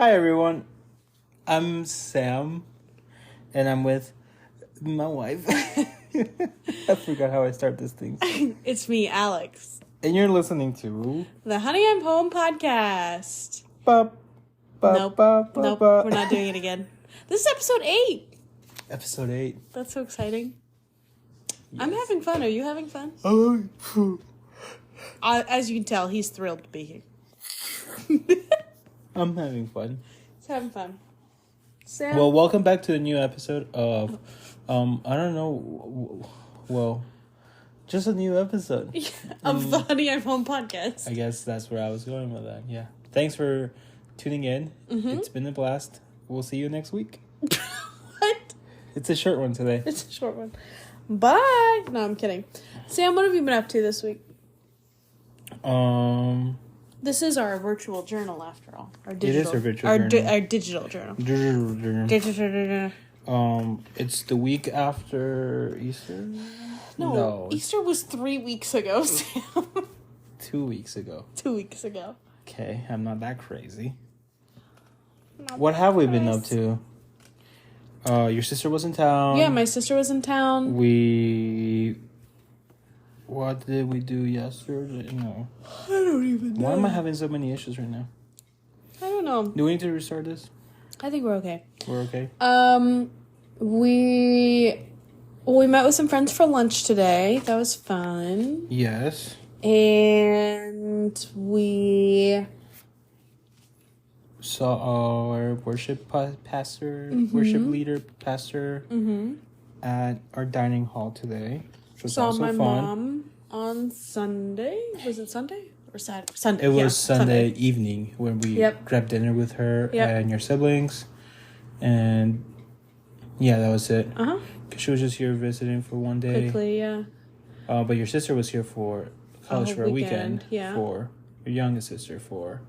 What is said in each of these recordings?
Hi everyone, I'm Sam, and I'm with my wife. I forgot how I start this thing. It's me, Alex. And you're listening to The Honey I'm Home podcast. Nope, We're not doing it again. This is episode 8. Episode 8. That's so exciting. Yes. I'm having fun. Are you having fun? Oh, As you can tell, he's thrilled to be here. I'm having fun. He's having fun. Sam? Well, welcome back to a new episode of, I don't know, well, just a new episode. Of the Honey I'm Home podcast. I guess that's where I was going with that, yeah. Thanks for tuning in. Mm-hmm. It's been a blast. We'll see you next week. What? It's a short one today. It's a short one. Bye! No, I'm kidding. Sam, what have you been up to this week? This is our virtual journal, after all. Our digital, it is our virtual journal. Our digital journal. It's the week after Easter? No, Easter was 3 weeks ago, Sam. 2 weeks ago. 2 weeks ago. Okay, I'm not that crazy. What have we been up to? Your sister was in town. Yeah, my sister was in town. What did we do yesterday? No. I don't even know. Why am I having so many issues right now? I don't know. Do we need to restart this? I think we're okay. We're okay? We met with some friends for lunch today. That was fun. Yes. And we saw our worship pastor, worship leader, pastor at our dining hall today. Which was also my fun. Mom on Sunday. Was it Sunday or Saturday? Sunday. It was Sunday evening when we grabbed dinner with her and your siblings, and yeah, that was it. Because she was just here visiting for one day. Quickly, yeah. But your sister was here for college for a weekend. Yeah. For your youngest sister for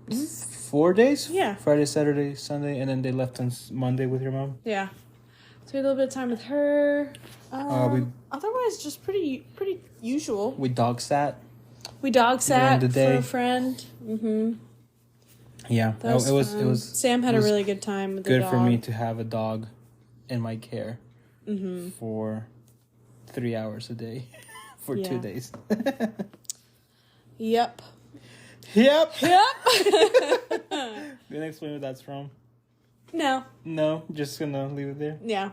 4 days. Yeah. Friday, Saturday, Sunday, and then they left on Monday with your mom. Yeah. So we had a little bit of time with her. Otherwise, just pretty usual. We dog sat. We dog sat the day. for a friend. Yeah, it was. Sam had a really good time with the dog. Good for me to have a dog in my care for 3 hours a day for 2 days. Yep. Gonna explain what that's from? No, just gonna leave it there. Yeah,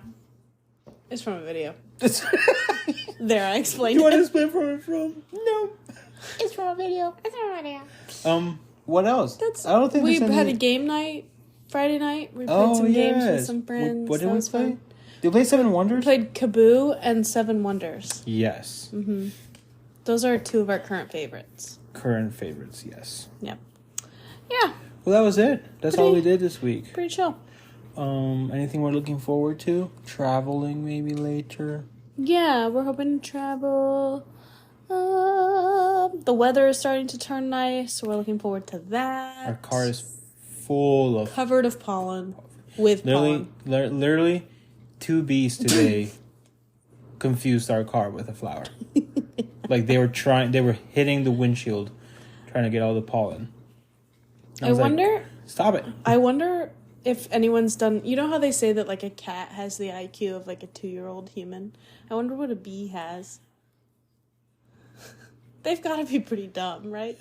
it's from a video. There, I explained. You want to explain from? No, it's from a video. What else? I don't think we had a game night Friday night. We played some games with some friends. What did we play? Fun. Did we play Seven Wonders? We played Kaboo and Seven Wonders. Yes. Those are two of our current favorites. Current favorites, yes. Yep. Yeah. Well, that was it. That's all we did this week. Pretty chill. Anything we're looking forward to? Traveling maybe later? Yeah, we're hoping to travel. The weather is starting to turn nice, so we're looking forward to that. Our car is full of... covered of pollen. With pollen. Literally, 2 bees today confused our car with a flower. Like they were hitting the windshield, trying to get all the pollen. I wonder... Stop it. I wonder if anyone's done... You know how they say that like a cat has the IQ of like a 2-year-old human? I wonder what a bee has. They've got to be pretty dumb, right?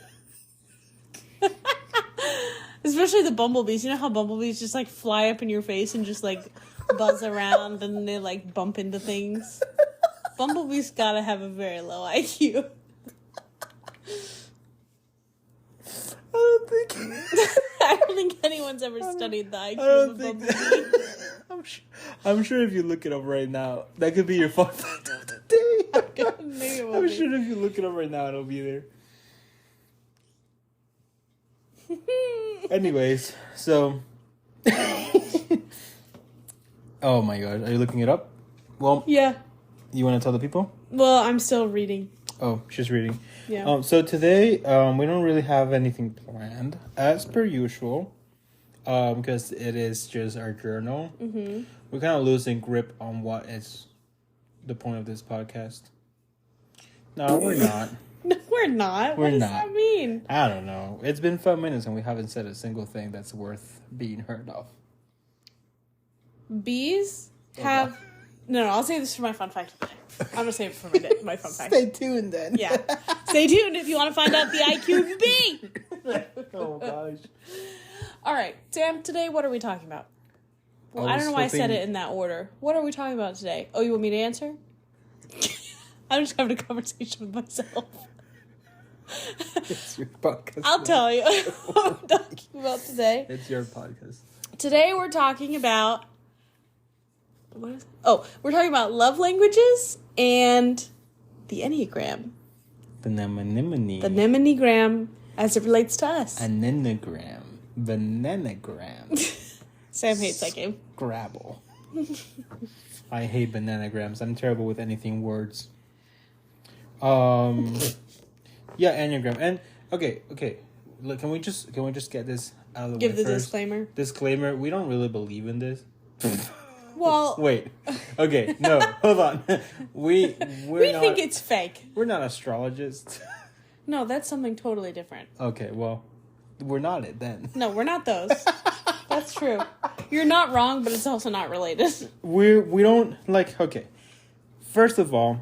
Especially the bumblebees. You know how bumblebees just like fly up in your face and just like buzz around and they like bump into things? Bumblebees gotta have a very low IQ. I don't think anyone's ever studied the IQ of a bumblebee. I'm sure if you look it up right now, that could be your fun fact of the day. Maybe it will I'm be. sure if you look it up right now, it'll be there. Anyways, so... Oh my god, are you looking it up? Well, yeah. You want to tell the people? Well, I'm still reading. Oh, she's reading. Yeah. So today, we don't really have anything planned, as per usual, because it is just our journal. We're kind of losing grip on what is the point of this podcast. No, we're not. No, we're we're not. We're what does not. that mean? I don't know. It's been 5 minutes and we haven't said a single thing that's worth being heard of. Bees have... No, I'll say this for my fun fact today. I'm going to save it for my fun fact. Stay tuned then. Yeah. Stay tuned if you want to find out the IQ of a bee. Oh, gosh. All right, Sam, today what are we talking about? Well, I don't know why I said it in that order. What are we talking about today? Oh, you want me to answer? I'm just having a conversation with myself. It's your podcast. I'll tell you what I'm talking about today. It's your podcast. Today we're talking about... What is it? Oh, we're talking about love languages and the Enneagram. The Nemonimini. The Nemonogram as it relates to us. Enneagram. Bananagram. Sam hates that game. Scrabble. I hate bananagrams. I'm terrible with anything words. Yeah, Enneagram. And okay. Look, can we just get this out of the way Give the first? disclaimer. Disclaimer, we don't really believe in this. Well, Wait. Okay, no, hold on. We think it's fake. We're not astrologists. No, that's something totally different. Okay, well, we're not it then. No, we're not those. That's true. You're not wrong, but it's also not related. We don't like. Okay, first of all,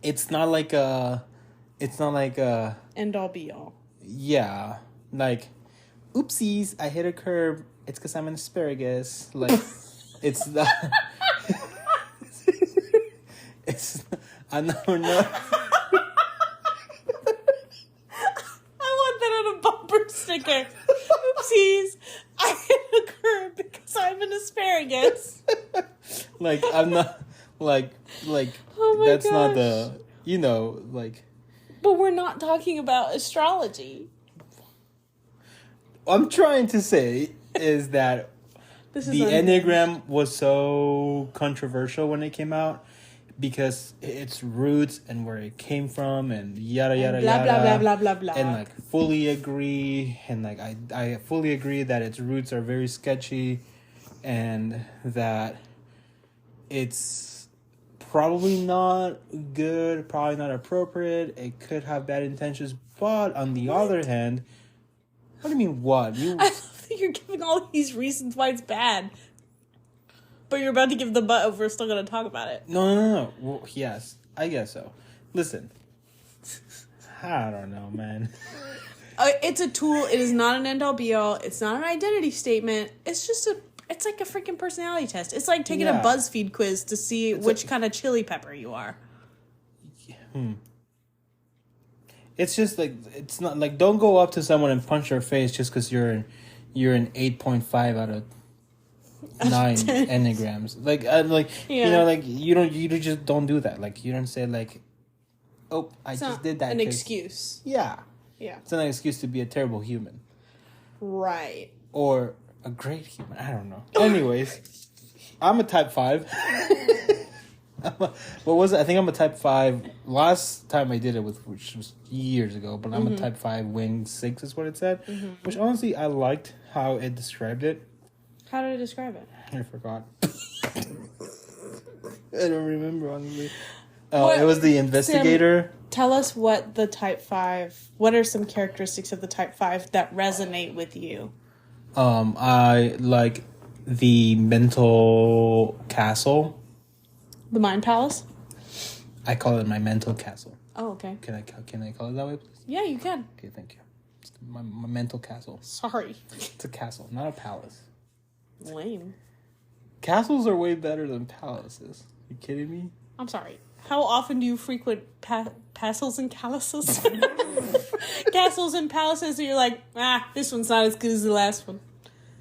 it's not like End all be all. yeah, like oopsies, I hit a curb. It's because I'm an asparagus. Like it's not. It's I know no. On a bumper sticker. Oopsies. I hit a curb because I'm an asparagus. Like I'm not like Oh my that's not gosh. the like But we're not talking about astrology. I'm trying to say is that This is the Enneagram was so controversial when it came out because its roots and where it came from and yada yada blah, yada blah, blah, blah, blah, blah. and like fully agree and like I fully agree that its roots are very sketchy and that it's probably not good, probably not appropriate. It could have bad intentions, but on the other hand, what do you mean what? I don't think you're giving all these reasons why it's bad. But you're about to give the but if we're still going to talk about it. No. Well, yes, I guess so. Listen, I don't know, man. It's a tool. It is not an end-all be-all. It's not an identity statement. It's just it's like a freaking personality test. It's like taking a BuzzFeed quiz to see which kind of chili pepper you are. It's just like, it's not like, don't go up to someone and punch their face just because you're an 8.5 out of 9 enneagrams. Like, you just don't do that. Like, you don't say like, oh, I just did that. An excuse. Yeah. Yeah. It's not an excuse to be a terrible human. Right. Or a great human. I don't know. Anyways, I'm a type 5. What was it? I think I'm a type 5. Last time I did it which was years ago, but I'm a type 5 wing 6 is what it said. Which honestly, I liked how it described it. How did it describe it? I forgot. I don't remember, honestly. It was the investigator. Sam, tell us what are some characteristics of the type 5 that resonate with you? I like the mental castle. The Mind Palace? I call it my mental castle. Oh, okay. Can I call it that way, please? Yeah, you can. Okay, thank you. It's my mental castle. Sorry. It's a castle, not a palace. Lame. Castles are way better than palaces. You kidding me? I'm sorry. How often do you frequent castles and palaces? Castles and palaces, so you're like, this one's not as good as the last one.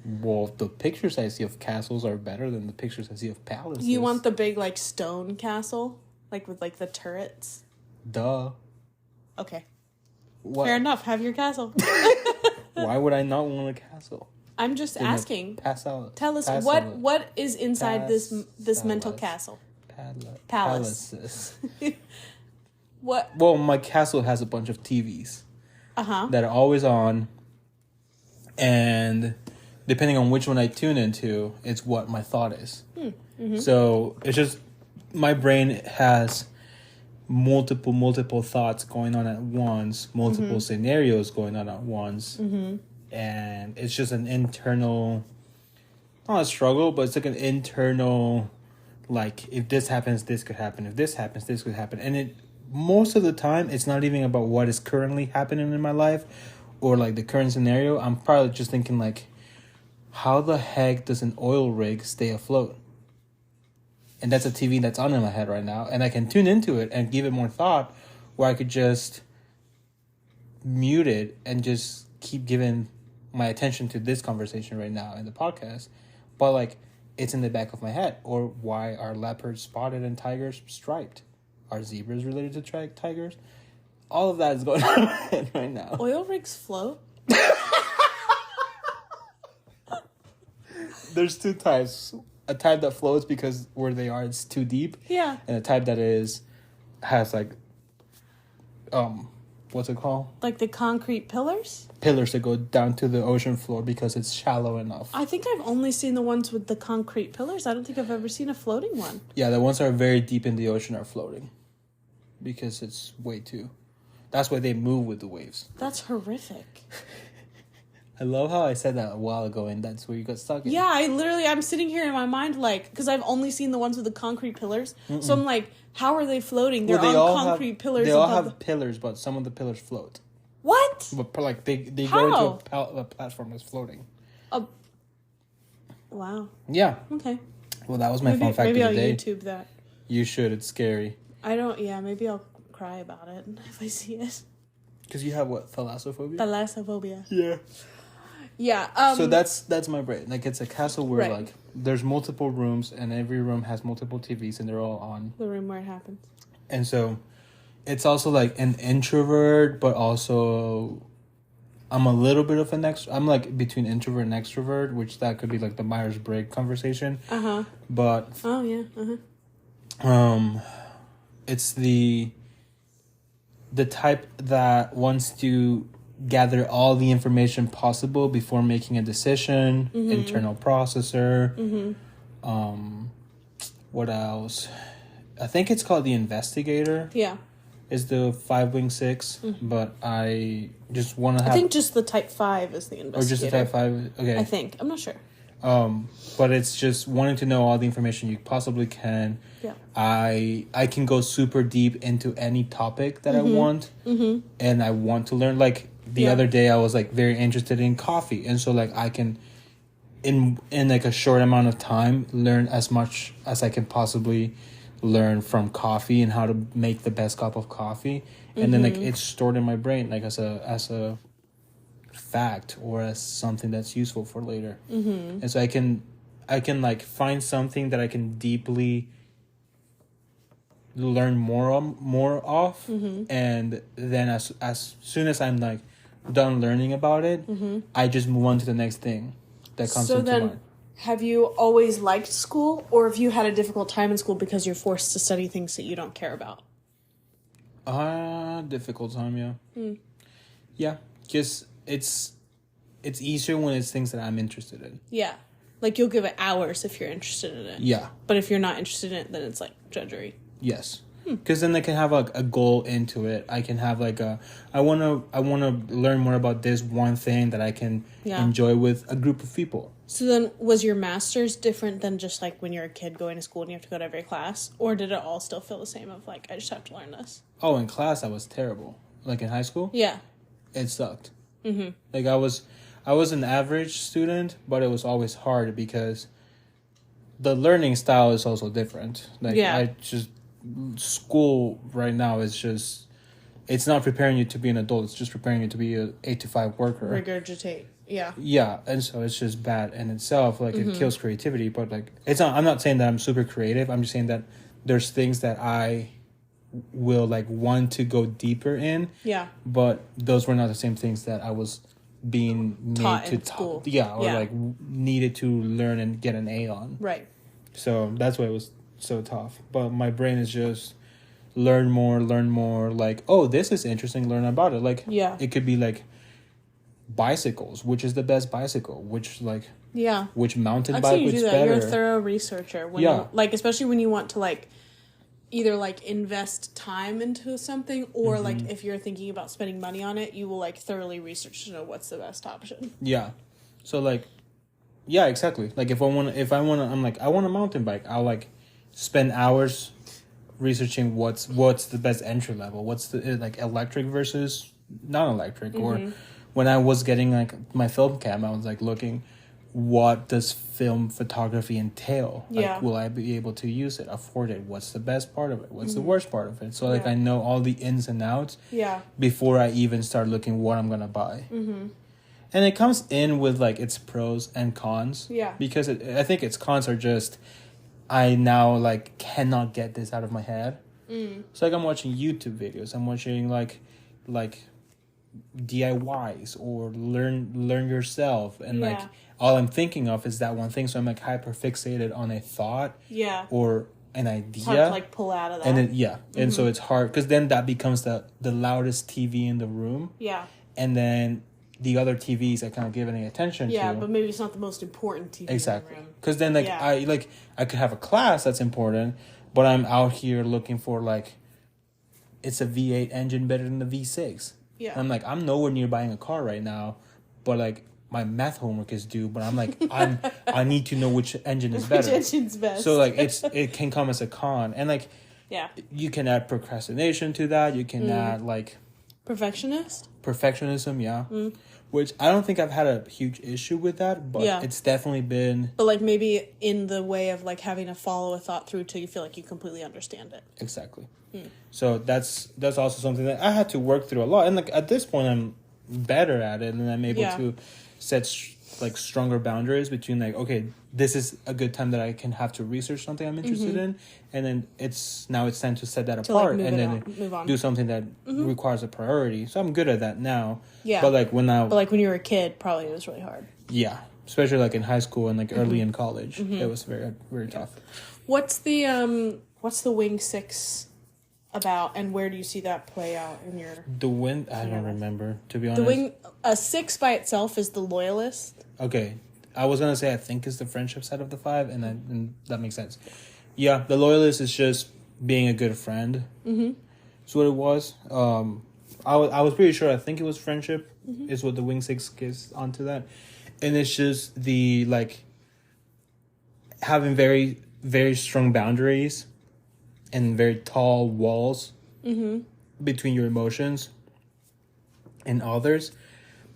Well, the pictures I see of castles are better than the pictures I see of palaces. You want the big, like, stone castle? Like, with, like, the turrets? Duh. Okay. What? Fair enough. Have your castle. Why would I not want a castle? I'm just asking. Tell us what is inside this mental castle. Palaces. What? Well, my castle has a bunch of TVs. That are always on, and depending on which one I tune into, it's what my thought is. So it's just my brain has multiple thoughts going on at once, multiple scenarios going on at once, and it's just an internal, not a struggle, but it's like an internal, like, if this happens, this could happen. If this happens, this could happen. And it most of the time, it's not even about what is currently happening in my life or like the current scenario. I'm probably just thinking like, how the heck does an oil rig stay afloat? And that's a TV that's on in my head right now. And I can tune into it and give it more thought, where I could just mute it and just keep giving my attention to this conversation right now in the podcast. But like, it's in the back of my head. Or why are leopards spotted and tigers striped? Are zebras related to tigers? All of that is going on in my head right now. Oil rigs float? There's two types. A type that floats because where they are, it's too deep. Yeah. And a type that has like, what's it called? Like the concrete pillars? Pillars that go down to the ocean floor because it's shallow enough. I think I've only seen the ones with the concrete pillars. I don't think I've ever seen a floating one. Yeah, the ones that are very deep in the ocean are floating. Because it's way too... That's why they move with the waves. That's horrific. I love how I said that a while ago, and that's where you got stuck in. Yeah, I'm sitting here in my mind, like, because I've only seen the ones with the concrete pillars. Mm-mm. So I'm like, how are they floating? They're on concrete pillars. They all have pillars, but some of the pillars float. What? But like they go into a platform that's floating. Wow. Yeah. Okay. Well, that was my fun fact of the day. Maybe I'll YouTube that. You should. It's scary. Maybe I'll cry about it if I see it. Because you have what? Thalassophobia? Thalassophobia. Yeah. Yeah. So that's my brain. Like, it's a castle where like there's multiple rooms and every room has multiple TVs and they're all on. The room where it happens. And so it's also like an introvert, but also I'm a little bit of an extrovert. I'm like between introvert and extrovert, which that could be like the Myers-Briggs conversation. But it's the type that wants to gather all the information possible before making a decision. Internal processor. What else? I think it's called the investigator. Yeah. Is the 5-wing-6, but I just want to have... I think just the type 5 is the investigator. Or just the type 5? Okay. I think. I'm not sure. But it's just wanting to know all the information you possibly can. Yeah. I can go super deep into any topic that I want, and I want to learn. Like, the other day, I was, like, very interested in coffee, and so, like, I can... In like a short amount of time, learn as much as I can possibly learn from coffee and how to make the best cup of coffee, and then like it's stored in my brain like as a fact or as something that's useful for later. And so I can like find something that I can deeply learn more of, and then as soon as I'm like done learning about it, I just move on to the next thing that comes into mind. Have you always liked school, or have you had a difficult time in school because you're forced to study things that you don't care about? Difficult time, yeah. Yeah, because it's easier when it's things that I'm interested in. Yeah. Like, you'll give it hours if you're interested in it. Yeah. But if you're not interested in it, then it's like drudgery. Yes. Because then I can have a goal into it. I can have like I want to learn more about this one thing that I can enjoy with a group of people. So then, was your master's different than just like when you're a kid going to school and you have to go to every class? Or did it all still feel the same of like, I just have to learn this? Oh, in class I was terrible. Like in high school? Yeah. It sucked. Like I was an average student, but it was always hard because the learning style is also different. Like school right now is just, it's not preparing you to be an adult. It's just preparing you to be a 8 to 5 worker. Regurgitate. Yeah. Yeah. And so it's just bad in itself. Like it kills creativity, but like, I'm not saying that I'm super creative. I'm just saying that there's things that I will like want to go deeper in. Yeah. But those were not the same things that I was being made to talk. Yeah. Or like needed to learn and get an A on. Right. So that's why it was so tough. But my brain is just learn more, like, oh, this is interesting, learn about it. Like, it could be like bicycles, which is the best bicycle, which mountain bike is better. You're a thorough researcher when you, like, especially when you want to like either like invest time into something, or Mm-hmm. like if you're thinking about spending money on it, you will like thoroughly research to know what's the best option. Yeah. So like, yeah, exactly. Like if I want to, I'm like, I want a mountain bike. I'll like spend hours researching what's the best entry level. What's the like electric versus non-electric. Mm-hmm. Or when I was getting like my film cam, I was like looking, what does film photography entail? Yeah. Like, will I be able to use it, afford it? What's the best part of it? What's the worst part of it? So like Yeah. I know all the ins and outs Yeah. before I even start looking what I'm gonna buy. Mm-hmm. And it comes in with like its pros and cons. Yeah. Because I think its cons are just, I now like cannot get this out of my head. So like I'm watching YouTube videos. I'm watching like DIYs or learn yourself, and like Yeah. all I'm thinking of is that one thing. So I'm like hyper fixated on a thought Yeah. or an It's hard idea. to like pull out of that. And then and so it's hard because then that becomes the loudest TV in the room, yeah. and then the other TVs I kind of give any attention Yeah, to. but maybe it's not the most important TV Exactly. in the room. Because then like Yeah. I could have a class that's important, but I'm out here looking for like, it's a V8 engine better than the V6. Yeah. And I'm like, I'm nowhere near buying a car right now, but like my math homework is due, but I'm like, I need to know which engine is better. Which engine's best? So like it can come as a con, and like yeah. you can add procrastination to that. You can add like Perfectionist? perfectionism, yeah. Which I don't think I've had a huge issue with that, but Yeah. it's definitely been But like maybe in the way of like having to follow a thought through till you feel like you completely understand it. exactly. So that's also something that I had to work through a lot, and like at this point I'm better at it, and I'm able Yeah. to set like stronger boundaries between like, okay, this is a good time that I can have to research something I'm interested in, and then it's time to set that To, like, apart move and it then on, move on. do something that requires a priority. So I'm good at that now. Yeah. But like when But like when you were a kid, probably it was really hard. yeah, especially like in high school and like early in college, it was very very tough. What's the Wing 6 about, and where do you see that play out in your The wind, I don't remember, to be honest. the Wing? A 6 by itself is the loyalist. Okay, I was gonna say I think it's the friendship side of the 5, and that makes sense. Yeah, the loyalist is just being a good friend. Mm-hmm. That's what it was. I was pretty sure. I think it was friendship is what the Wing 6 gives onto that, and it's just the like having very very strong boundaries and very tall walls between your emotions and others.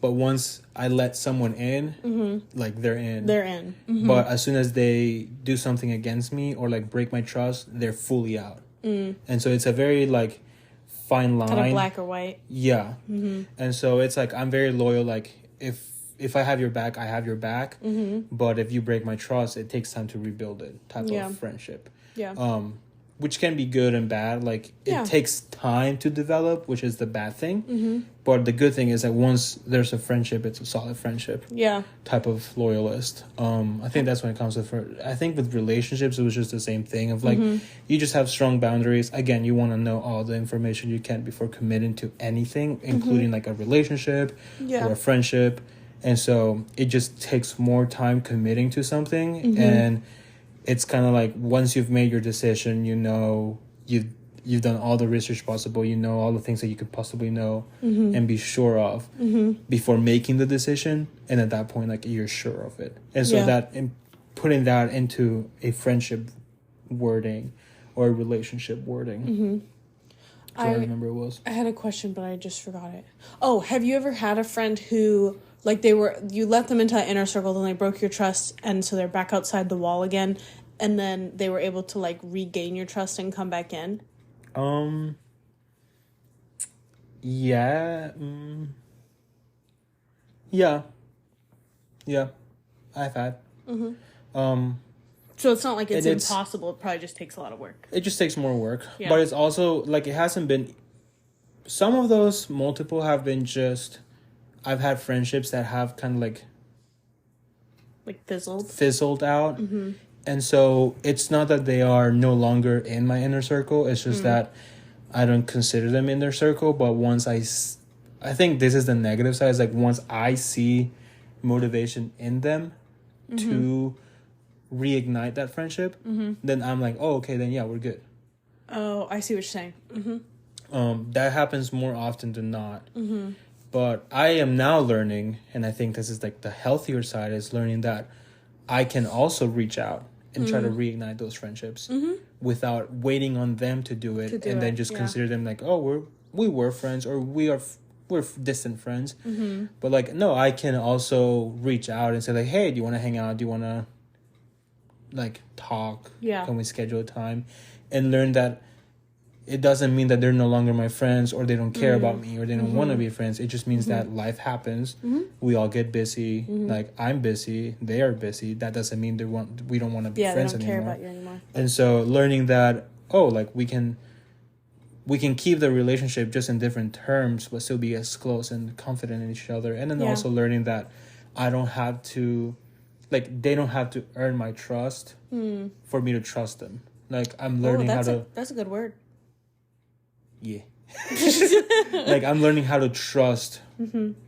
But once I let someone in, like they're in. They're in. But as soon as they do something against me or like break my trust, they're fully out. And so it's a very like fine line. Kind of black or white. Yeah. And so it's like I'm very loyal. Like if I have your back, I have your back. But if you break my trust, it takes time to rebuild it. Type of friendship. Yeah. Which can be good and bad. Like it takes time to develop, which is the bad thing. But the good thing is that once there's a friendship, it's a solid friendship. Yeah. Type of loyalist. I think that's when it comes to. I think with relationships, it was just the same thing of like you just have strong boundaries. Again, you want to know all the information you can before committing to anything, including like a relationship or a friendship. And so it just takes more time committing to something, and it's kind of like once you've made your decision, you know you've done all the research possible, you know all the things that you could possibly know and be sure of before making the decision, and at that point like you're sure of it. And so that putting that into a friendship wording or a relationship wording. So I remember it was. I had a question, but I just forgot it. Oh, have you ever had a friend who, like, you let them into that inner circle, then they broke your trust, and so they're back outside the wall again, and then they were able to, like, regain your trust and come back in? Yeah. Yeah. Yeah. I've had. So it's not like it's And it's- impossible. It probably just takes a lot of work. It just takes more work. Yeah. But it's also, like, it hasn't been... Some of those multiple have been just... I've had friendships that have kind of, like fizzled out. And so it's not that they are no longer in my inner circle. It's just that I don't consider them in their circle. But once I think this is the negative side. Is like once I see motivation in them to reignite that friendship, then I'm like, oh, okay, then yeah, we're good. Oh, I see what you're saying. Mm-hmm. That happens more often than not. Mm-hmm. But I am now learning, and I think this is like the healthier side, is learning that I can also reach out and try to reignite those friendships without waiting on them to do it, and then just consider them like, oh, we were friends, or we're distant friends. Mm-hmm. But like, no, I can also reach out and say like, hey, do you want to hang out? Do you want to like talk? Yeah. Can we schedule a time? And learn that it doesn't mean that they're no longer my friends, or they don't care about me, or they don't want to be friends. It just means that life happens. We all get busy. Like, I'm busy, they are busy. That doesn't mean we don't want to be friends anymore. Yeah, they don't care about you anymore. And so learning that, oh, like we can keep the relationship just in different terms, but still be as close and confident in each other. And then also learning that I don't have to, like, they don't have to earn my trust for me to trust them. Like, I'm learning that's a good word. Yeah. Like, I'm learning how to trust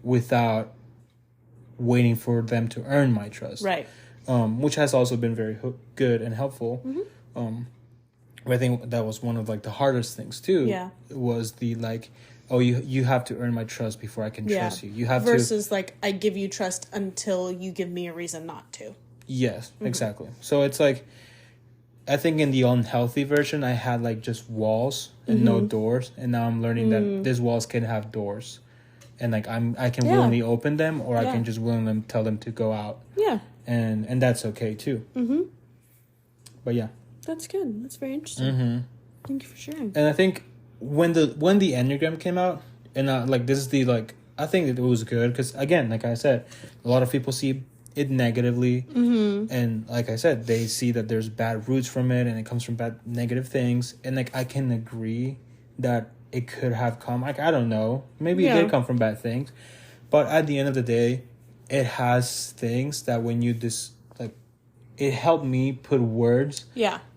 without waiting for them to earn my trust. Right. Which has also been very good and helpful. I think that was one of like the hardest things too. Yeah. Was the like, oh, you have to earn my trust before I can trust you. You have versus like, I give you trust until you give me a reason not to. Yes, exactly. So it's like, I think in the unhealthy version, I had like just walls and no doors, and now I'm learning that these walls can have doors, and like I can willingly open them, or I can just willingly tell them to go out. Yeah, and that's okay too. But yeah, that's good. That's very interesting. Thank you for sharing. And I think when the Enneagram came out, and like this is the like, I think it was good because, again, like I said, a lot of people see it negatively, and like I said, they see that there's bad roots from it, and it comes from bad negative things, and like I can agree that it could have come, like, I don't know, maybe it did come from bad things, but at the end of the day, it has things that when you it helped me put words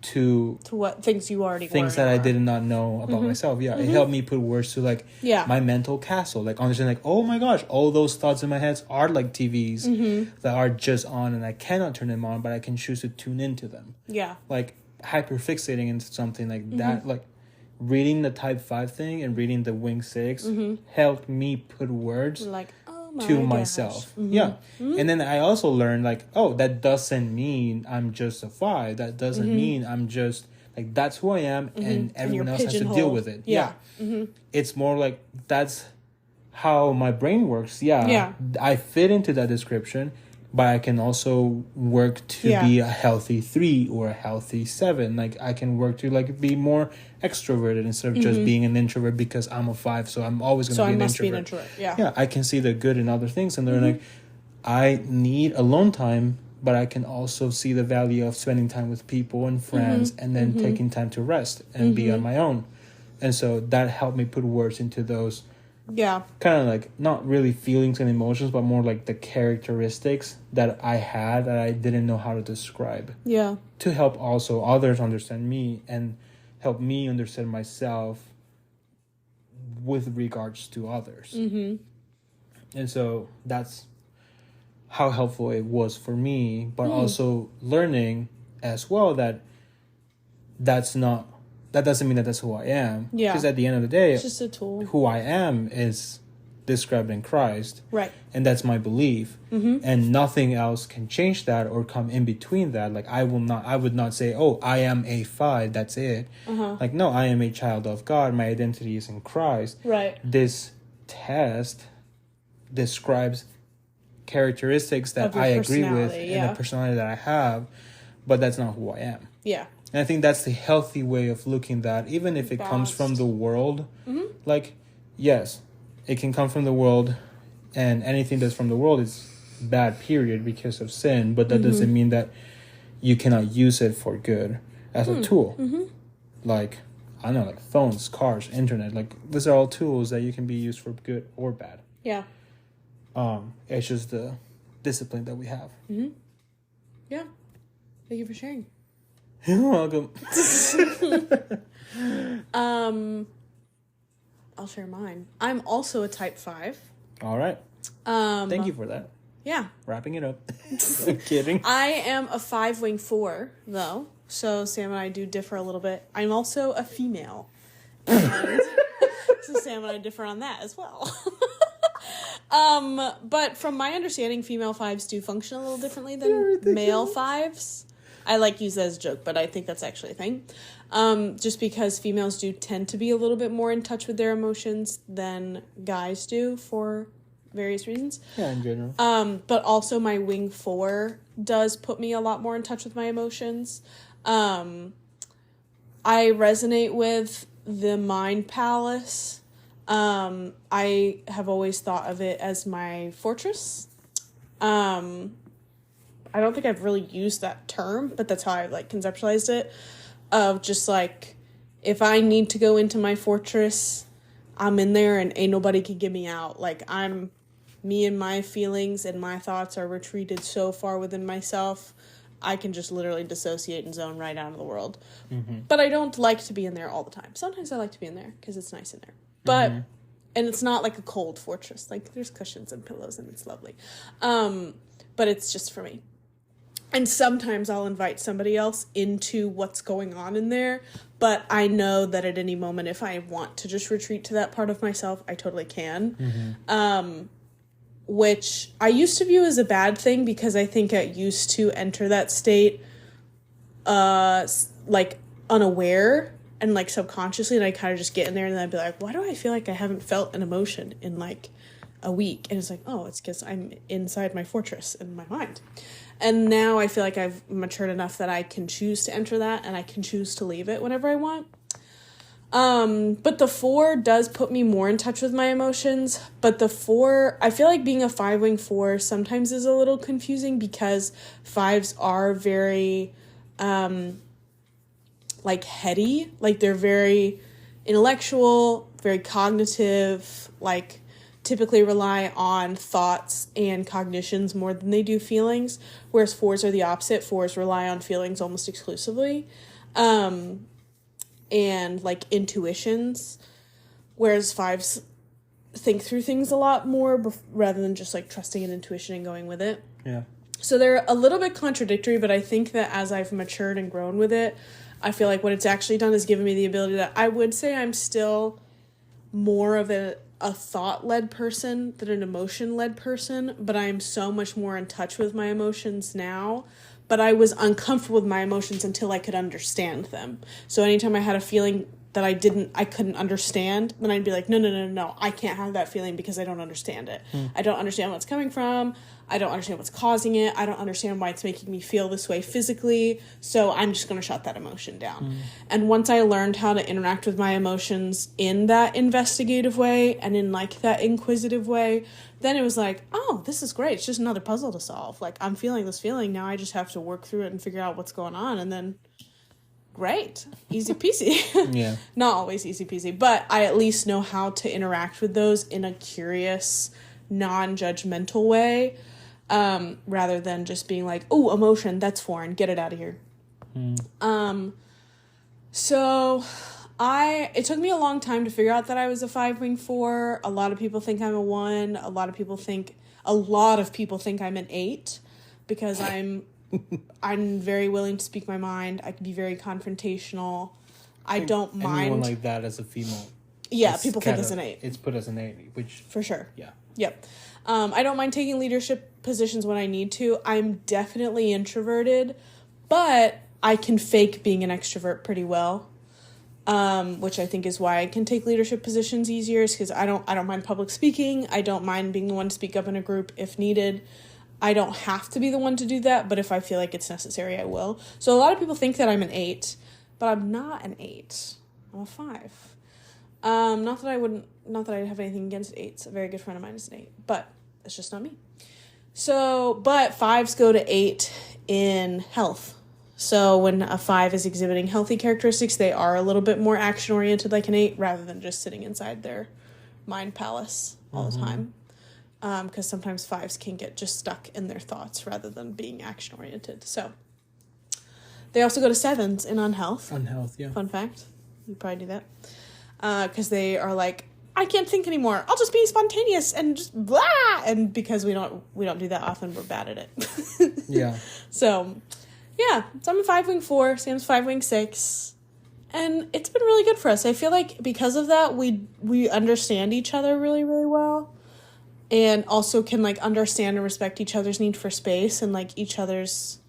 to what things you already things that I did not know about myself. It helped me put words to like my mental castle, like understand like, oh my gosh, all those thoughts in my head are like TVs that are just on, and I cannot turn them on, but I can choose to tune into them. Like hyperfixating into something like that, like reading the type 5 thing and reading the wing 6 helped me put words like to myself. And then I also learned like, oh, that doesn't mean I'm just a 5. That doesn't mean I'm just like, that's who I am, and everyone else has to deal with it. It's more like, that's how my brain works. I fit into that description, but I can also work to be a healthy 3 or a healthy 7. Like, I can work to like be more extroverted instead of just being an introvert, because I'm a 5, so I'm always going to be an introvert. So I must be an introvert. I can see the good in other things, and they're like, I need alone time, but I can also see the value of spending time with people and friends, and then taking time to rest and be on my own. And so that helped me put words into those kind of like, not really feelings and emotions, but more like the characteristics that I had that I didn't know how to describe. To help also others understand me and help me understand myself with regards to others. And so that's how helpful it was for me, but also learning as well that doesn't mean that that's who I am. Because at the end of the day, it's just a tool. Who I am is described in Christ. Right. And that's my belief. And nothing else can change that or come in between that. Like, I would not say, oh, I am a 5, that's it. Like, no, I am a child of God. My identity is in Christ. Right. This test describes characteristics that I agree with and the personality that I have, but that's not who I am. And I think that's the healthy way of looking at that, even if it comes from the world. Like, yes, it can come from the world, and anything that's from the world is bad, period, because of sin, but that doesn't mean that you cannot use it for good as a tool. Like, I don't know, like phones, cars, internet, like, these are all tools that you can be used for good or bad. It's just the discipline that we have. Thank you for sharing. You're welcome. I'll share mine. I'm also a type 5. All right. Thank you for that. Wrapping it up. I'm kidding. I am a 5 wing 4 though. So Sam and I do differ a little bit. I'm also a female. And so Sam and I differ on that as well. But from my understanding, female 5s do function a little differently than male 5s. I use that as a joke, but I think that's actually a thing. Just because females do tend to be a little bit more in touch with their emotions than guys do for various reasons. Yeah, in general. But also my wing 4 does put me a lot more in touch with my emotions. I resonate with the Mind Palace. I have always thought of it as my fortress. I don't think I've really used that term, but that's how I conceptualized it. Of just if I need to go into my fortress, I'm in there and ain't nobody can get me out. Me and my feelings and my thoughts are retreated so far within myself, I can just literally dissociate and zone right out of the world. Mm-hmm. But I don't like to be in there all the time. Sometimes I like to be in there because it's nice in there. But, and it's not like a cold fortress. There's cushions and pillows and it's lovely. But it's just for me. And sometimes I'll invite somebody else into what's going on in there. But I know that at any moment, if I want to just retreat to that part of myself, I totally can. Mm-hmm. Which I used to view as a bad thing because I think I used to enter that state unaware and subconsciously, and I kind of just get in there and then I'd be like, why do I feel like I haven't felt an emotion in a week? And it's it's because I'm inside my fortress in my mind. And now I feel like I've matured enough that I can choose to enter that and I can choose to leave it whenever I want. But the 4 does put me more in touch with my emotions. But the 4, I feel like being a 5-wing 4 sometimes is a little confusing because 5s are very, heady. They're very intellectual, very cognitive, typically rely on thoughts and cognitions more than they do feelings. Whereas 4s are the opposite. 4s rely on feelings almost exclusively. And intuitions, whereas 5s think through things a lot more rather than just trusting an intuition and going with it. Yeah. So they're a little bit contradictory, but I think that as I've matured and grown with it, I feel like what it's actually done is given me the ability that I would say I'm still more of a thought-led person than an emotion-led person, but I am so much more in touch with my emotions now. But I was uncomfortable with my emotions until I could understand them. So anytime I had a feeling that I couldn't understand, then I'd be like, no, I can't have that feeling because I don't understand it. I don't understand where it's coming from. I don't understand what's causing it. I don't understand why it's making me feel this way physically. So I'm just going to shut that emotion down. And once I learned how to interact with my emotions in that investigative way and in that inquisitive way, then it was oh, this is great. It's just another puzzle to solve. I'm feeling this feeling. Now I just have to work through it and figure out what's going on. And then great. Easy peasy. Yeah. Not always easy peasy, but I at least know how to interact with those in a curious, non-judgmental way, rather than just being oh, emotion, that's foreign, get it out of here. So it took me a long time to figure out that I was a 5-wing 4. A lot of people think I'm a 1. A lot of people think I'm an 8 because I'm very willing to speak my mind. I can be very confrontational. I don't mind. Anyone like that as a female. Yeah, people think it's an 8. It's put as an 8, which... For sure. Yeah. Yep. I don't mind taking leadership positions when I need to. I'm definitely introverted, but I can fake being an extrovert pretty well, which I think is why I can take leadership positions easier, is because I don't mind public speaking. I don't mind being the one to speak up in a group if needed. I don't have to be the one to do that, but if I feel like it's necessary, I will. So a lot of people think that I'm an 8, but I'm not an 8. I'm a 5. Not that I have anything against 8s. A very good friend of mine is an 8, but it's just not me. So, but 5s go to 8 in health. So when a 5 is exhibiting healthy characteristics, they are a little bit more action-oriented like an 8, rather than just sitting inside their mind palace all the time. Because sometimes 5s can get just stuck in their thoughts rather than being action-oriented. So they also go to 7s in unhealth. Unhealth, yeah. Fun fact. You probably do that. Because they are I can't think anymore. I'll just be spontaneous and just blah. And because we don't do that often, we're bad at it. Yeah. So, Yeah, so I'm a 5-wing-4, Sam's 5-wing-6. And it's been really good for us. I feel like because of that, we understand each other really, really well. And also can, like, understand and respect each other's need for space and, like, each other's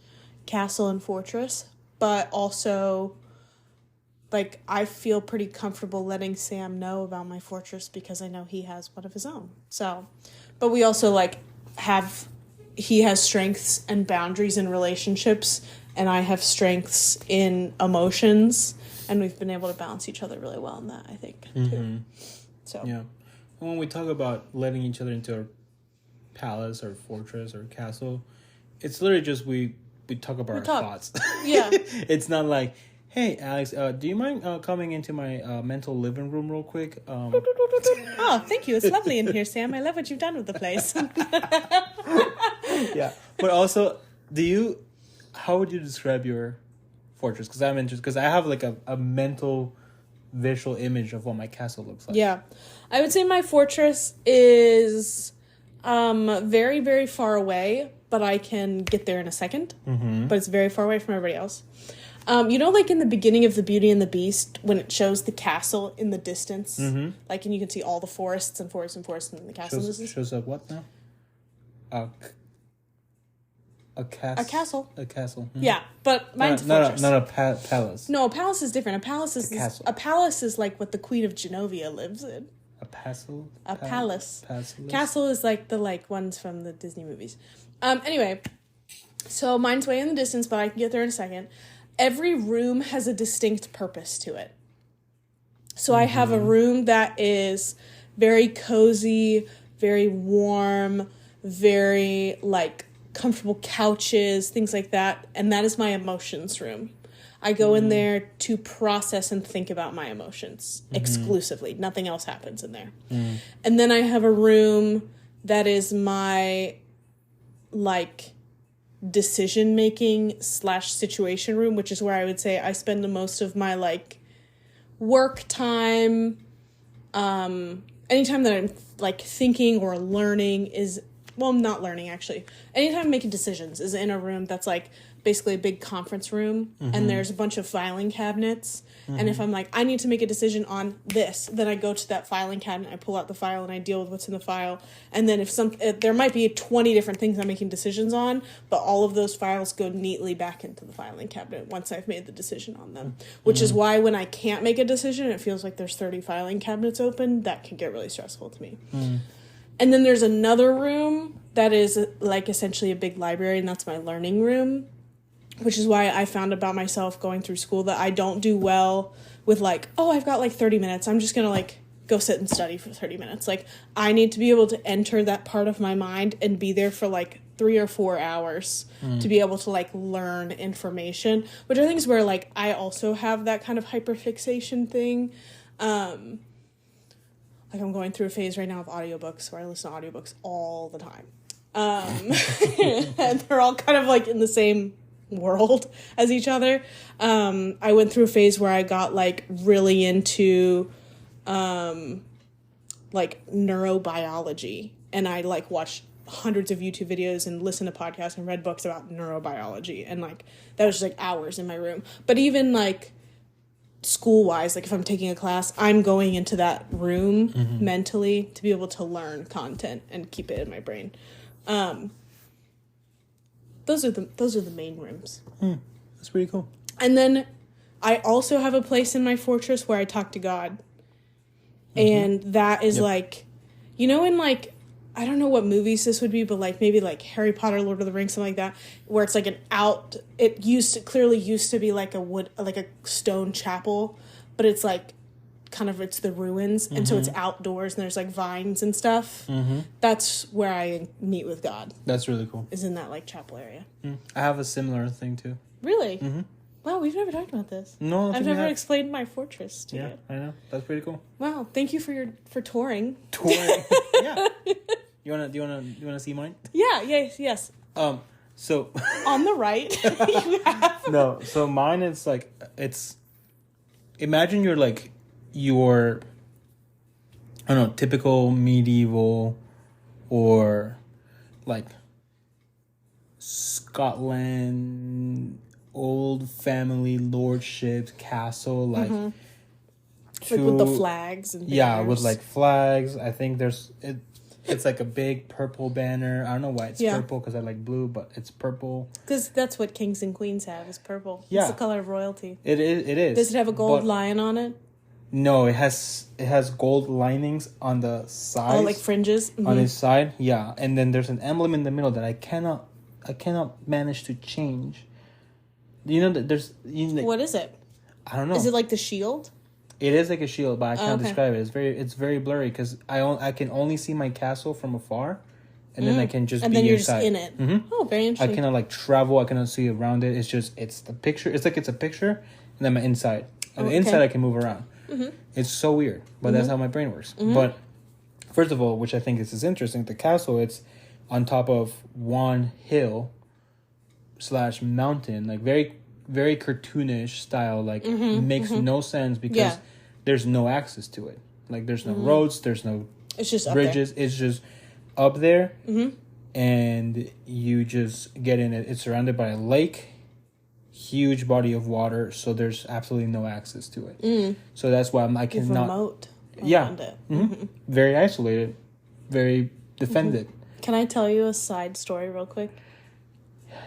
castle and fortress. But also, like, I feel pretty comfortable letting Sam know about my fortress because I know he has one of his own. So, but we also, like, he has strengths and boundaries in relationships, and I have strengths in emotions. And we've been able to balance each other really well in that, I think, too. So yeah. And when we talk about letting each other into our palace or fortress or castle, it's literally just we talk about our thoughts. Yeah. It's not like, hey, Alex, do you mind coming into my mental living room real quick? Oh, thank you. It's lovely in here, Sam. I love what you've done with the place. Yeah. But also, how would you describe your fortress? Because I'm interested, because I have like a mental visual image of what my castle looks like. Yeah. I would say my fortress is very, very far away, but I can get there in a second. Mm-hmm. But it's very far away from everybody else. You know, like in the beginning of The Beauty and the Beast, when it shows the castle in the distance, like, and you can see all the forests and forests and forests and the castle. Shows up what now? A castle. A castle. Mm-hmm. Yeah, but mine's fortress. Not a palace. No, a palace is different. A palace is like what the Queen of Genovia lives in. A castle? A palace. Palace. Castle is like the ones from the Disney movies. Anyway, so mine's way in the distance, but I can get there in a second. Every room has a distinct purpose to it. So I have a room that is very cozy, very warm, very, like, comfortable couches, things like that. And that is my emotions room. I go in there to process and think about my emotions exclusively. Nothing else happens in there. And then I have a room that is my, like, decision-making / situation room, which is where I would say I spend the most of my, like, work time. Anytime that I'm, like, thinking or learning is, well, not learning, actually. Anytime I'm making decisions is in a room that's, like, basically a big conference room, and there's a bunch of filing cabinets. And if I'm like, I need to make a decision on this, then I go to that filing cabinet, I pull out the file, and I deal with what's in the file. And then if there might be 20 different things I'm making decisions on, but all of those files go neatly back into the filing cabinet once I've made the decision on them. Which is why when I can't make a decision, it feels like there's 30 filing cabinets open. That can get really stressful to me. And then there's another room that is, like, essentially a big library, and that's my learning room. Which is why I found about myself going through school that I don't do well with, like, oh, I've got, like, 30 minutes. I'm just going to, like, go sit and study for 30 minutes. Like, I need to be able to enter that part of my mind and be there for, like, 3 or 4 hours to be able to, like, learn information. Which I think is where, like, I also have that kind of hyperfixation thing. Like, I'm going through a phase right now of audiobooks where I listen to audiobooks all the time. And they're all kind of, like, in the same world as each other. I went through a phase where I got, like, really into like neurobiology, and I, like, watched hundreds of YouTube videos and listened to podcasts and read books about neurobiology, and, like, that was just, like, hours in my room. But even, like, school wise, like, if I'm taking a class, I'm going into that room mentally to be able to learn content and keep it in my brain. Those are the main rooms. That's pretty cool. And then I also have a place in my fortress where I talk to God. And that is like, you know, in, like, I don't know what movies this would be, but, like, maybe, like, Harry Potter, Lord of the Rings, something like that, where it's, like, clearly used to be, like, a stone chapel, but it's, like, it's the ruins, and so it's outdoors, and there's, like, vines and stuff. That's where I meet with God. That's really cool. Is in that, like, chapel area. I have a similar thing too. Really? Wow, we've never talked about this. No, I've never explained my fortress to you. Yeah, I know. That's pretty cool. Wow, thank you for touring. Touring. Yeah. Do you wanna see mine? Yeah. Yes. So on the right, you have. No. So mine is like imagine you're like your, I don't know, typical medieval or like Scotland old family lordship castle, like like with the flags and banners. Yeah, with like flags. I think it's like a big purple banner. I don't know why it's purple, because I like blue, but it's purple. Because that's what kings and queens have, is purple. Yeah. It's the color of royalty. It is. Does it have a gold lion on it? No, it has gold linings on the sides. Oh, like fringes? On its side, yeah. And then there's an emblem in the middle that I cannot manage to change. You know that there's... what is it? I don't know. Is it like the shield? It is like a shield, but I can't okay. describe it. It's very blurry, because I can only see my castle from afar, and then I can just and be then you're inside. just in it. Mm-hmm. Oh, very interesting. I cannot like travel. I cannot see around it. It's the picture. It's like it's a picture, and then I'm inside. On the inside, I can move around. Mm-hmm. It's so weird, but that's how my brain works. Mm-hmm. But first of all, which I think is interesting, the castle, it's on top of one hill / mountain, like very, very cartoonish style. Like makes no sense, because there's no access to it. Like there's no roads, there's no it's just bridges. It's just up there, and you just get in it. It's surrounded by a lake, huge body of water, so there's absolutely no access to it. So that's why I cannot. Remote. It. Very isolated, very defended. Can I tell you a side story real quick?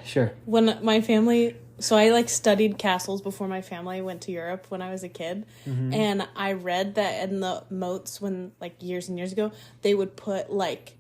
Sure. When my family... So I like studied castles before my family went to Europe when I was a kid. And I read that in the moats, when like years and years ago, they would put like...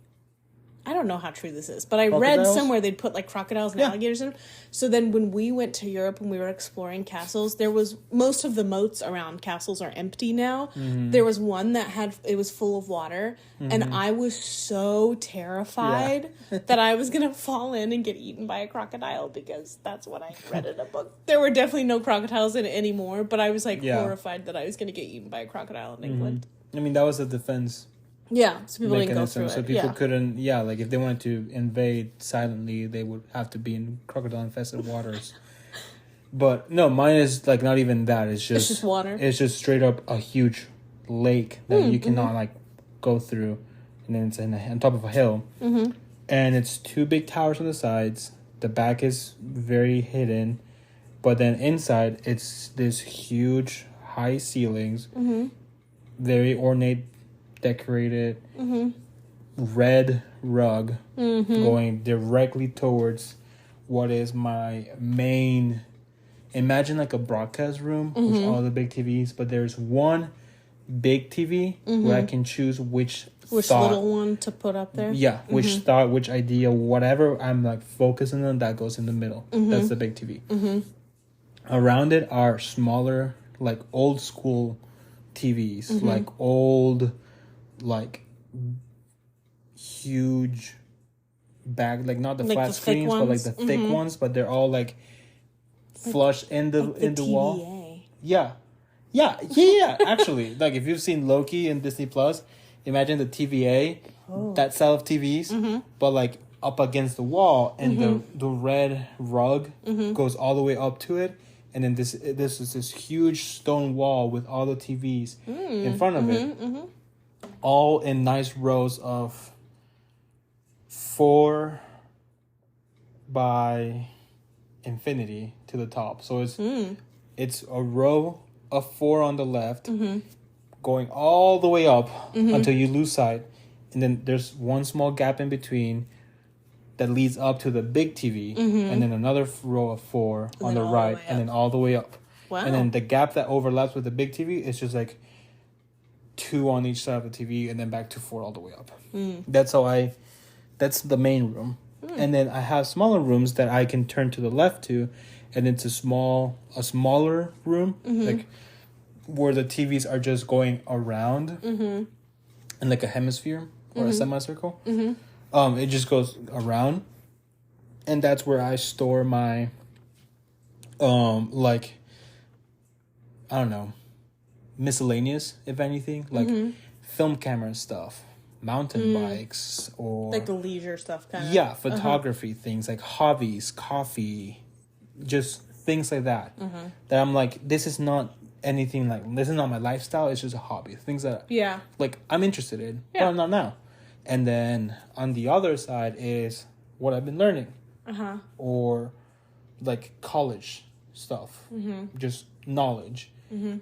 I don't know how true this is, but I read somewhere they'd put like crocodiles and alligators in them. So then when we went to Europe and we were exploring castles, there was... Most of the moats around castles are empty now. There was one that it was full of water. And I was so terrified that I was going to fall in and get eaten by a crocodile, because that's what I read in a book. There were definitely no crocodiles in it anymore, but I was like horrified that I was going to get eaten by a crocodile in England. I mean, that was a defense. Yeah, so people didn't go through it. So people couldn't, like if they wanted to invade silently, they would have to be in crocodile-infested waters. But no, mine is like not even that. It's just water. It's just straight up a huge lake that you cannot like go through, and then it's on top of a hill, and it's 2 big towers on the sides. The back is very hidden, but then inside it's this huge high ceilings, very ornate, decorated, red rug going directly towards what is my main... Imagine like a broadcast room with all the big TVs, but there's one big TV where I can choose which little one to put up there. Yeah, which thought, which idea, whatever I'm like focusing on, that goes in the middle. That's the big TV. Around it are smaller, like old school TVs, like old, like huge bag, like not the like flat the screens, but like the thick ones, but they're all like flush in the TVA. wall. Yeah. Actually, like if you've seen Loki in Disney Plus, imagine the TVA, that style of TVs, but like up against the wall, and the red rug goes all the way up to it, and then this is this huge stone wall with all the TVs in front of it, all in nice rows of 4 by infinity to the top. So it's a row of 4 on the left, going all the way up until you lose sight, and then there's one small gap in between that leads up to the big TV, and then another row of 4 on the right, and then all the way up. Wow. And then the gap that overlaps with the big TV is just like 2 on each side of the TV, and then back to 4 all the way up. That's the main room. And then I have smaller rooms that I can turn to the left to, and it's a smaller room, like where the TVs are just going around in like a hemisphere or a semicircle. It just goes around, and that's where I store my like, I don't know, miscellaneous, if anything, like film camera stuff, mountain bikes, or like the leisure stuff kind of. Yeah, photography things, like hobbies, coffee, just things like that. That I'm like, this is not anything, like, this is not my lifestyle, it's just a hobby. Things that like I'm interested in, but I'm not now. And then on the other side is what I've been learning. Or like college stuff, just knowledge.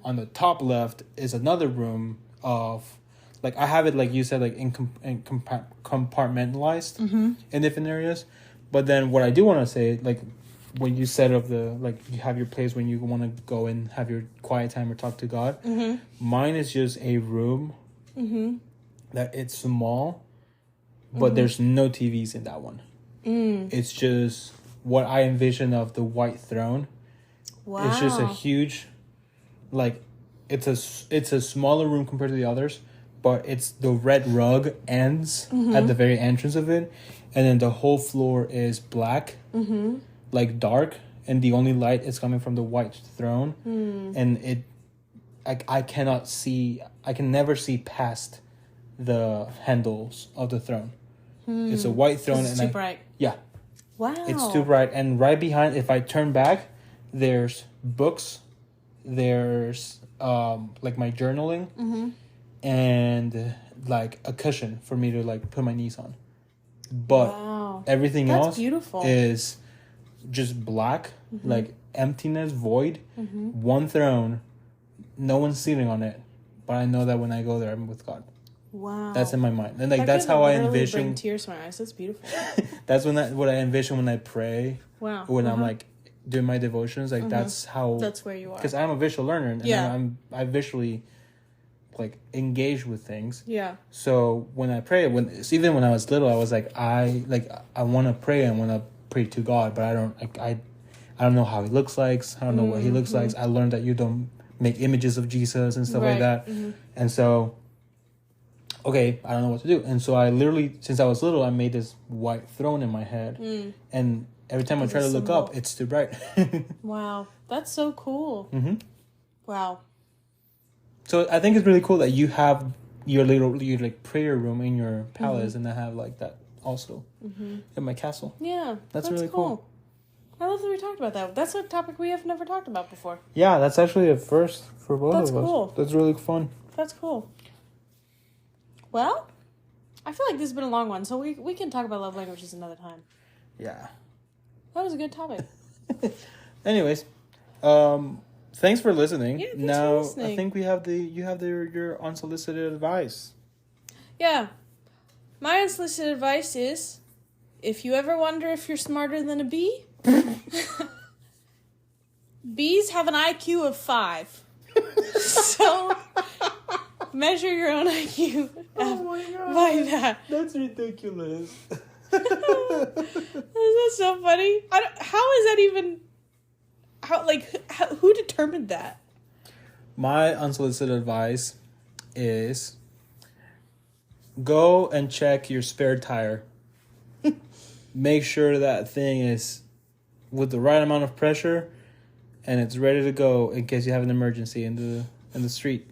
On the top left is another room of, like, I have it, like you said, like compartmentalized in different areas. But then what I do want to say, like, when you said of the, like, you have your place when you want to go and have your quiet time or talk to God. Mine is just a room that it's small, but there's no TVs in that one. It's just what I envision of the white throne. Wow. It's just a huge, like, it's a smaller room compared to the others, but it's the red rug ends at the very entrance of it, and then the whole floor is black, like dark, and the only light is coming from the white throne, and I cannot see, I can never see past the handles of the throne. It's a white throne, it's too bright. Yeah. Wow. It's too bright, and right behind, if I turn back, there's books, there's like my journaling, and like a cushion for me to like put my knees on. But everything else beautiful. is just black, like emptiness, void, one throne, no one's sitting on it. But I know that when I go there, I'm with God. Wow. That's in my mind, and like that's how I envision. Bring tears to my eyes. That's beautiful. That's what I envision when I pray. Wow. When I'm like doing my devotions, like that's how. That's where you are. Because I'm a visual learner, and I visually like engage with things. Yeah. So when I pray, even when I was little, I was like, I want to pray and want to pray to God, but I don't know how He looks like. I don't know what He looks like. I learned that you don't make images of Jesus and stuff like that, and so. Okay, I don't know what to do. And so I literally, since I was little, I made this white throne in my head. And every time I try to look up, it's too bright. Wow. That's so cool. Wow. So I think it's really cool that you have your like prayer room in your palace, and I have like that also in my castle. Yeah. That's really cool. I love that we talked about that. That's a topic we have never talked about before. Yeah, that's actually a first for both of us. That's cool. That's really fun. That's cool. Well, I feel like this has been a long one, so we can talk about love languages another time. Yeah. That was a good topic. Anyways, thanks for listening. Yeah, thanks now, for listening. I think you have your unsolicited advice. Yeah. My unsolicited advice is, if you ever wonder if you're smarter than a bee, bees have an IQ of 5. So... measure your own IQ by that. That's ridiculous. Isn't that so funny? How is that even... who determined that? My unsolicited advice is go and check your spare tire. Make sure that thing is with the right amount of pressure and it's ready to go in case you have an emergency in the street.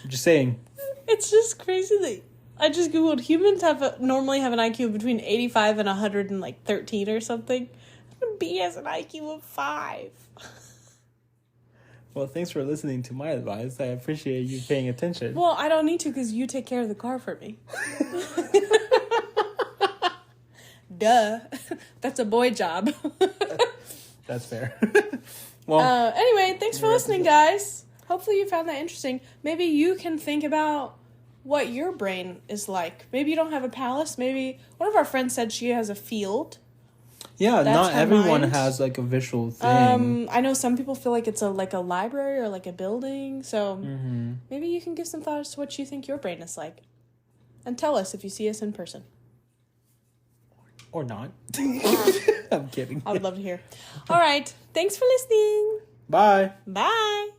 I'm just saying. It's just crazy that I just googled humans normally have an IQ of between 85 and 113 or something. A bee has an IQ of 5. Well, thanks for listening to my advice. I appreciate you paying attention. Well, I don't need to because you take care of the car for me. Duh. That's a boy job. That's fair. Well. Anyway, thanks for listening, guys. Hopefully you found that interesting. Maybe you can think about what your brain is like. Maybe you don't have a palace. Maybe one of our friends said she has a field. Yeah, not everyone has like a visual thing. I know some people feel like it's like a library or like a building. So maybe you can give some thought as to what you think your brain is like. And tell us if you see us in person. Or not. I'm kidding. I would love to hear. All right. Thanks for listening. Bye. Bye.